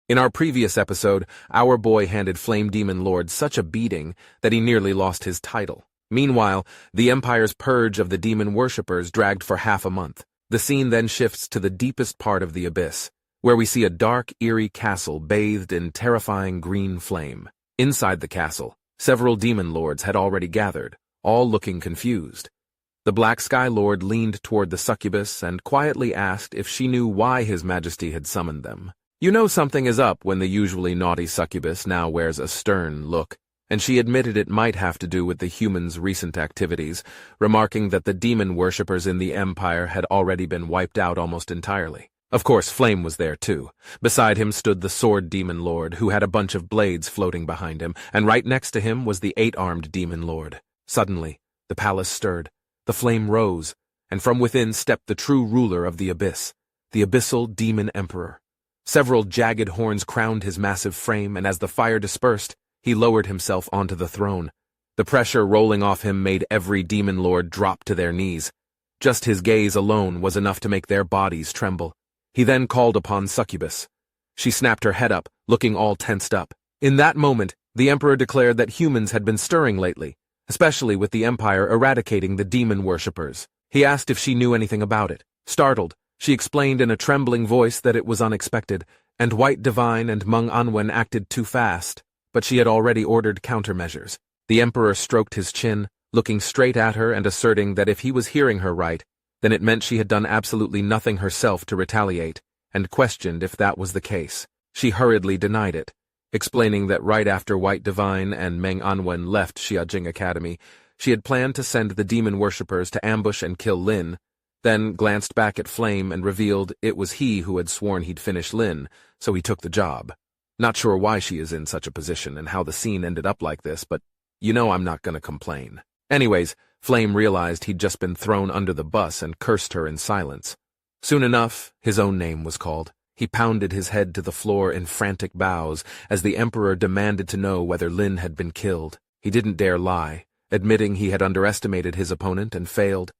In our previous episode, our boy handed Flame Demon Lord such a beating that he nearly lost his title. Meanwhile, the Empire's purge of the demon worshippers dragged for half a month. The scene then shifts to the deepest part of the abyss, where we see a dark, eerie castle bathed in terrifying green flame. Inside the castle, several demon lords had already gathered, all looking confused. The Black Sky Lord leaned toward the succubus and quietly asked if she knew why His Majesty had summoned them. You know something is up when the usually naughty succubus now wears a stern look, and she admitted it might have to do with the humans' recent activities, remarking that the demon worshippers in the Empire had already been wiped out almost entirely. Of course, Flame was there too. Beside him stood the Sword Demon Lord, who had a bunch of blades floating behind him, and right next to him was the 8-armed Demon Lord. Suddenly, the palace stirred, the flame rose, and from within stepped the true ruler of the abyss, the Abyssal Demon Emperor. Several jagged horns crowned his massive frame, and as the fire dispersed, he lowered himself onto the throne. The pressure rolling off him made every demon lord drop to their knees. Just his gaze alone was enough to make their bodies tremble. He then called upon Succubus. She snapped her head up, looking all tensed up. In that moment, the Emperor declared that humans had been stirring lately, especially with the Empire eradicating the demon worshippers. He asked if she knew anything about it. Startled, she explained in a trembling voice that it was unexpected, and White Divine and Meng Anwen acted too fast, but she had already ordered countermeasures. The Emperor stroked his chin, looking straight at her and asserting that if he was hearing her right, then it meant she had done absolutely nothing herself to retaliate, and questioned if that was the case. She hurriedly denied it, explaining that right after White Divine and Meng Anwen left Xiajing Academy, she had planned to send the demon worshippers to ambush and kill Lin, then glanced back at Flame and revealed it was he who had sworn he'd finish Lin, so he took the job. Not sure why she is in such a position and how the scene ended up like this, but you know I'm not gonna complain. Anyways, Flame realized he'd just been thrown under the bus and cursed her in silence. Soon enough, his own name was called. He pounded his head to the floor in frantic bows as the Emperor demanded to know whether Lin had been killed. He didn't dare lie, admitting he had underestimated his opponent and failed,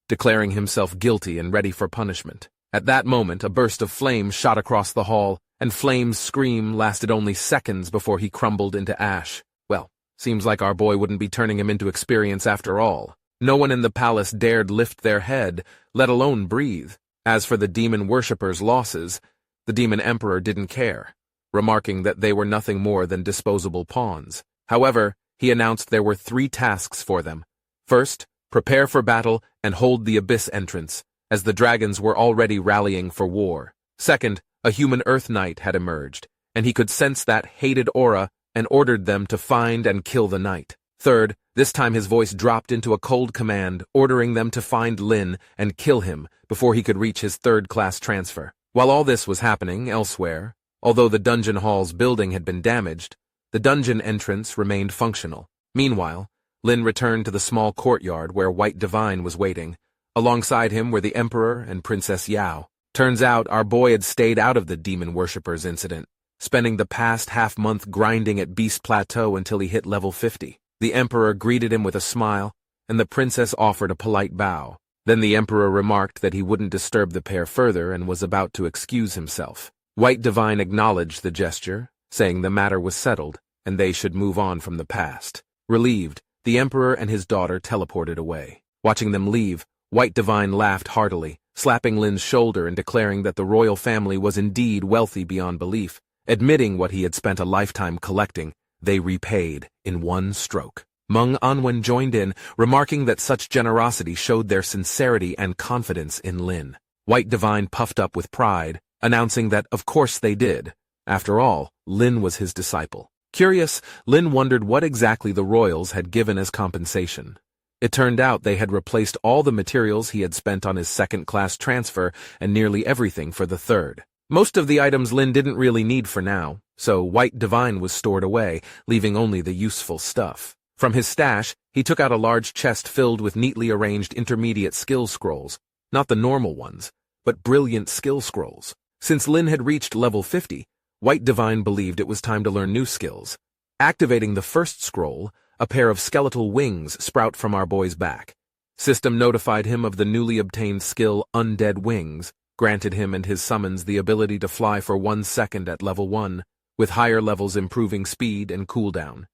declaring himself guilty and ready for punishment. At that moment, a burst of flame shot across the hall, and Flame's scream lasted only seconds before he crumbled into ash. Well, seems like our boy wouldn't be turning him into experience after all. No one in the palace dared lift their head, let alone breathe. As for the demon worshippers' losses, the demon emperor didn't care, remarking that they were nothing more than disposable pawns. However, he announced there were 3 tasks for them. First, prepare for battle and hold the abyss entrance, as the dragons were already rallying for war. Second, a human Earth Knight had emerged, and he could sense that hated aura and ordered them to find and kill the knight. Third, this time his voice dropped into a cold command, ordering them to find Lin and kill him before he could reach his 3rd-class transfer. While all this was happening elsewhere, although the dungeon hall's building had been damaged, the dungeon entrance remained functional. Meanwhile, Lin returned to the small courtyard where White Divine was waiting. Alongside him were the Emperor and Princess Yao. Turns out our boy had stayed out of the demon worshippers incident, spending the past half-month grinding at Beast Plateau until he hit level 50. The Emperor greeted him with a smile, and the princess offered a polite bow. Then the Emperor remarked that he wouldn't disturb the pair further and was about to excuse himself. White Divine acknowledged the gesture, saying the matter was settled, and they should move on from the past. Relieved, the Emperor and his daughter teleported away. Watching them leave, White Divine laughed heartily, slapping Lin's shoulder and declaring that the royal family was indeed wealthy beyond belief. Admitting what he had spent a lifetime collecting, they repaid in one stroke. Meng Anwen joined in, remarking that such generosity showed their sincerity and confidence in Lin. White Divine puffed up with pride, announcing that of course they did. After all, Lin was his disciple. Curious, Lin wondered what exactly the royals had given as compensation. It turned out they had replaced all the materials he had spent on his 2nd-class transfer and nearly everything for the 3rd. Most of the items Lin didn't really need for now, so White Divine was stored away, leaving only the useful stuff. From his stash, he took out a large chest filled with neatly arranged intermediate skill scrolls, not the normal ones, but brilliant skill scrolls. Since Lin had reached level 50, White Divine believed it was time to learn new skills. Activating the first scroll, a pair of skeletal wings sprout from our boy's back. System notified him of the newly obtained skill Undead Wings, granted him and his summons the ability to fly for 1 second at level 1, with higher levels improving speed and cooldown.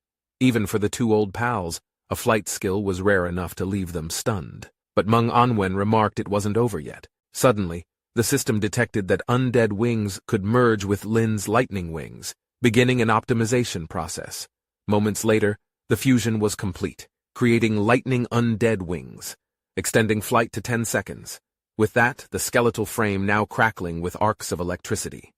Even for the two old pals, a flight skill was rare enough to leave them stunned. But Meng Anwen remarked it wasn't over yet. Suddenly, the system detected that undead wings could merge with Lin's lightning wings, beginning an optimization process. Moments later, the fusion was complete, creating lightning undead wings, extending flight to 10 seconds. With that, the skeletal frame now crackling with arcs of electricity.